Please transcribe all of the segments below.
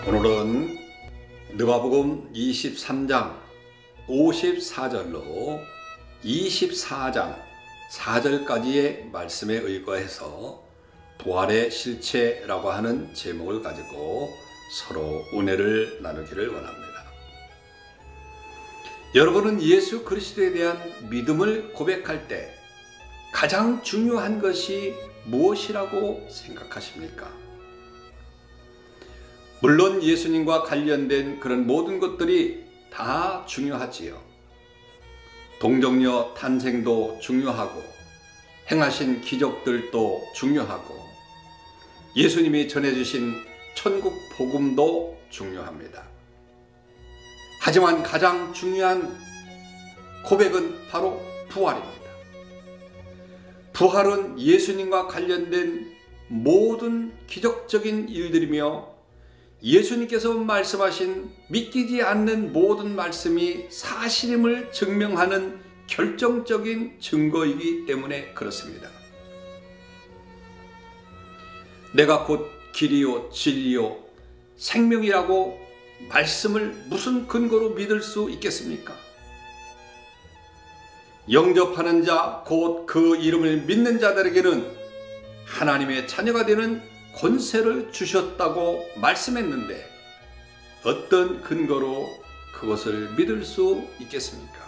오늘은 누가복음 23장 54절로 24장 4절까지의 말씀에 의거해서 부활의 실체라고 하는 제목을 가지고 서로 은혜를 나누기를 원합니다. 여러분은 예수 그리스도에 대한 믿음을 고백할 때 가장 중요한 것이 무엇이라고 생각하십니까? 물론 예수님과 관련된 그런 모든 것들이 다 중요하지요. 동정녀 탄생도 중요하고 행하신 기적들도 중요하고 예수님이 전해주신 천국 복음도 중요합니다. 하지만 가장 중요한 고백은 바로 부활입니다. 부활은 예수님과 관련된 모든 기적적인 일들이며 예수님께서 말씀하신 믿기지 않는 모든 말씀이 사실임을 증명하는 결정적인 증거이기 때문에 그렇습니다. 내가 곧 길이요 진리요 생명이라고 말씀을 무슨 근거로 믿을 수 있겠습니까? 영접하는 자, 곧 그 이름을 믿는 자들에게는 하나님의 자녀가 되는 권세를 주셨다고 말씀했는데 어떤 근거로 그것을 믿을 수 있겠습니까?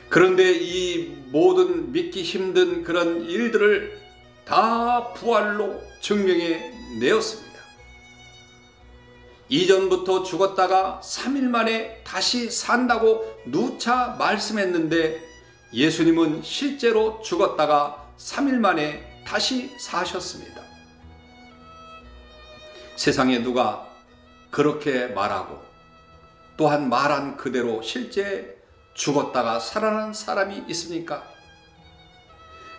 그런데 이 모든 믿기 힘든 그런 일들을 다 부활로 증명해 내었습니다. 이전부터 죽었다가 3일 만에 다시 산다고 누차 말씀했는데 예수님은 실제로 죽었다가 3일 만에 다시 사셨습니다. 세상에 누가 그렇게 말하고 또한 말한 그대로 실제 죽었다가 살아난 사람이 있습니까?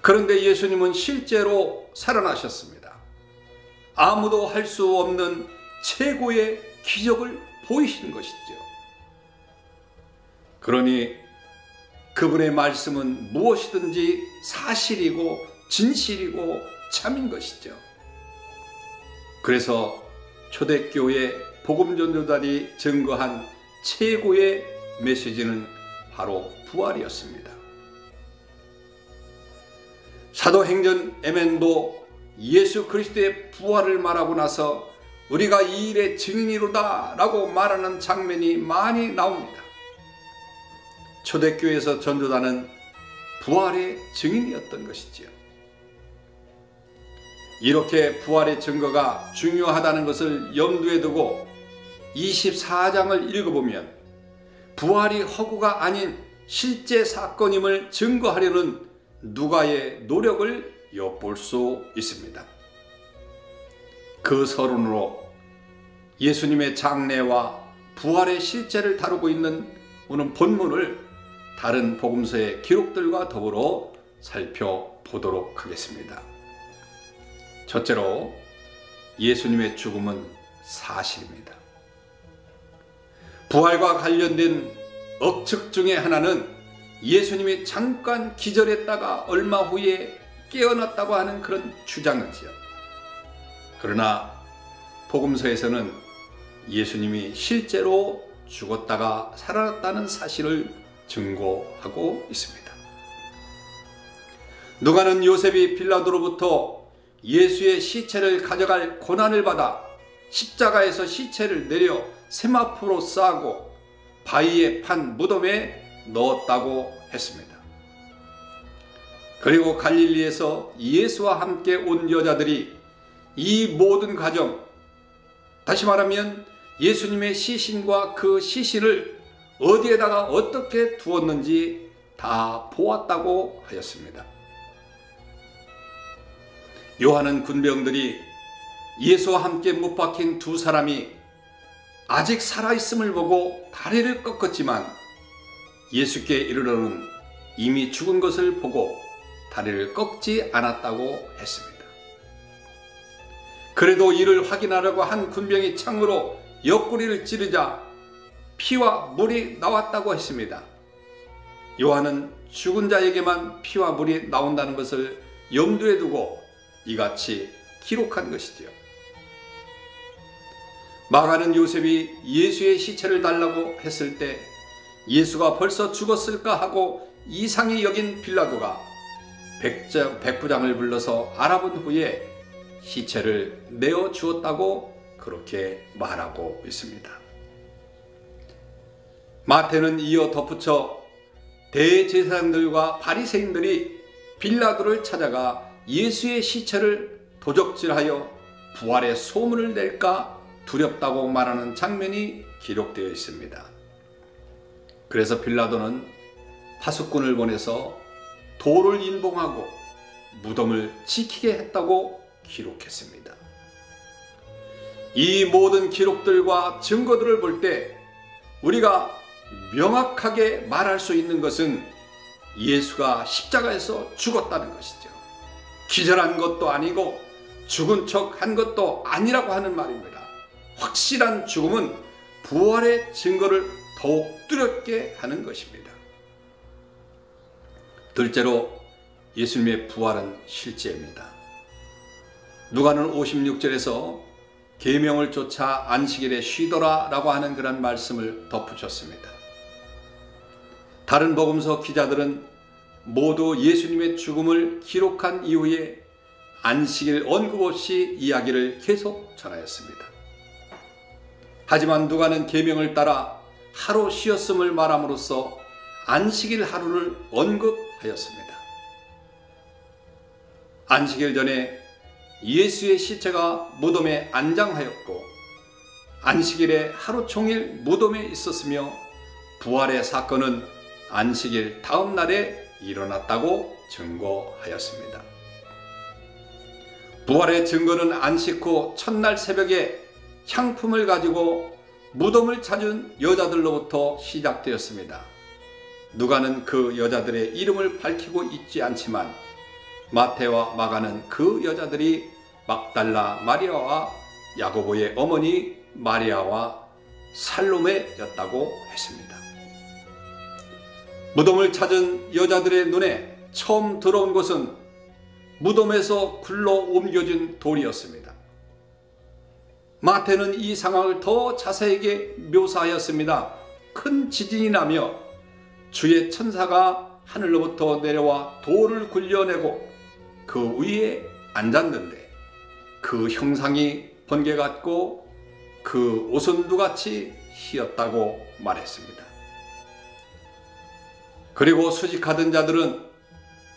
그런데 예수님은 실제로 살아나셨습니다. 아무도 할 수 없는 최고의 기적을 보이신 것이죠. 그러니 그분의 말씀은 무엇이든지 사실이고 진실이고 참인 것이죠. 그래서 초대교회 복음전도자들이 증거한 최고의 메시지는 바로 부활이었습니다. 사도행전 에멘도 예수 그리스도의 부활을 말하고 나서 우리가 이 일의 증인이로다 라고 말하는 장면이 많이 나옵니다. 초대교회에서 전도자는 부활의 증인이었던 것이지요. 이렇게 부활의 증거가 중요하다는 것을 염두에 두고 24장을 읽어보면 부활이 허구가 아닌 실제 사건임을 증거하려는 누가의 노력을 엿볼 수 있습니다. 그 서론으로 예수님의 장래와 부활의 실체를 다루고 있는 오늘 본문을 다른 복음서의 기록들과 더불어 살펴보도록 하겠습니다. 첫째로 예수님의 죽음은 사실입니다. 부활과 관련된 억측 중에 하나는 예수님이 잠깐 기절했다가 얼마 후에 깨어났다고 하는 그런 주장이지요. 그러나 복음서에서는 예수님이 실제로 죽었다가 살아났다는 사실을 증거하고 있습니다. 누가는 요셉이 빌라도로부터 예수의 시체를 가져갈 고난을 받아 십자가에서 시체를 내려 세마포로 싸고 바위에 판 무덤에 넣었다고 했습니다. 그리고 갈릴리에서 예수와 함께 온 여자들이 이 모든 과정, 다시 말하면 예수님의 시신과 그 시신을 어디에다가 어떻게 두었는지 다 보았다고 하였습니다. 요한은 군병들이 예수와 함께 못 박힌 두 사람이 아직 살아있음을 보고 다리를 꺾었지만 예수께 이르러는 이미 죽은 것을 보고 다리를 꺾지 않았다고 했습니다. 그래도 이를 확인하려고 한 군병이 창으로 옆구리를 찌르자 피와 물이 나왔다고 했습니다. 요한은 죽은 자에게만 피와 물이 나온다는 것을 염두에 두고 이같이 기록한 것이지요. 마가는 요셉이 예수의 시체를 달라고 했을 때 예수가 벌써 죽었을까 하고 이상히 여긴 빌라도가 백부장을 불러서 알아본 후에 시체를 내어 주었다고 그렇게 말하고 있습니다. 마태는 이어 덧붙여 대제사장들과 바리새인들이 빌라도를 찾아가 예수의 시체를 도적질하여 부활의 소문을 낼까 두렵다고 말하는 장면이 기록되어 있습니다. 그래서 빌라도는 파수꾼을 보내서 돌을 인봉하고 무덤을 지키게 했다고 기록했습니다. 이 모든 기록들과 증거들을 볼 때 우리가 명확하게 말할 수 있는 것은 예수가 십자가에서 죽었다는 것이죠. 기절한 것도 아니고 죽은 척 한 것도 아니라고 하는 말입니다. 확실한 죽음은 부활의 증거를 더욱 뚜렷게 하는 것입니다. 둘째로 예수님의 부활은 실제입니다. 누가는 56절에서 계명을 쫓아 안식일에 쉬더라 라고 하는 그런 말씀을 덧붙였습니다. 다른 복음서 기자들은 모두 예수님의 죽음을 기록한 이후에 안식일 언급 없이 이야기를 계속 전하였습니다. 하지만 누가는 계명을 따라 하루 쉬었음을 말함으로써 안식일 하루를 언급하였습니다. 안식일 전에 예수의 시체가 무덤에 안장하였고 안식일에 하루 종일 무덤에 있었으며 부활의 사건은 안식일 다음 날에 일어났다고 증거하였습니다. 부활의 증거는 안식 후 첫날 새벽에 향품을 가지고 무덤을 찾은 여자들로부터 시작되었습니다. 누가는 그 여자들의 이름을 밝히고 있지 않지만 마태와 마가는 그 여자들이 막달라 마리아와 야고보의 어머니 마리아와 살로메였다고 했습니다. 무덤을 찾은 여자들의 눈에 처음 들어온 것은 무덤에서 굴러 옮겨진 돌이었습니다. 마태는 이 상황을 더 자세하게 묘사하였습니다. 큰 지진이 나며 주의 천사가 하늘로부터 내려와 돌을 굴려내고 그 위에 앉았는데 그 형상이 번개 같고 그 옷은 누같이 희었다고 말했습니다. 그리고 수직하던 자들은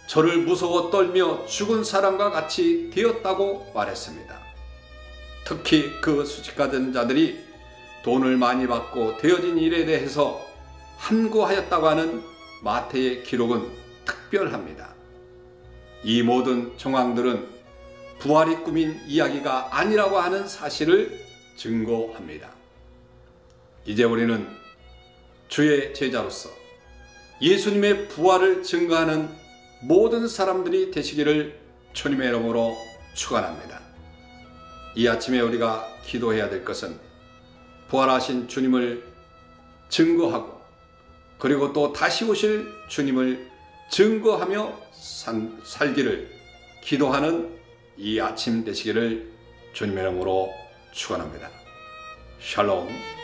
저를 무서워 떨며 죽은 사람과 같이 되었다고 말했습니다. 특히 그 수직하던 자들이 돈을 많이 받고 되어진 일에 대해서 함구하였다고 하는 마태의 기록은 특별합니다. 이 모든 정황들은 부활이 꾸민 이야기가 아니라고 하는 사실을 증거합니다. 이제 우리는 주의 제자로서 예수님의 부활을 증거하는 모든 사람들이 되시기를 주님의 이름으로 축원합니다. 이 아침에 우리가 기도해야 될 것은 부활하신 주님을 증거하고 그리고 또 다시 오실 주님을 증거하며 살기를 기도하는 이 아침 되시기를 주님의 이름으로 축원합니다. 샬롬.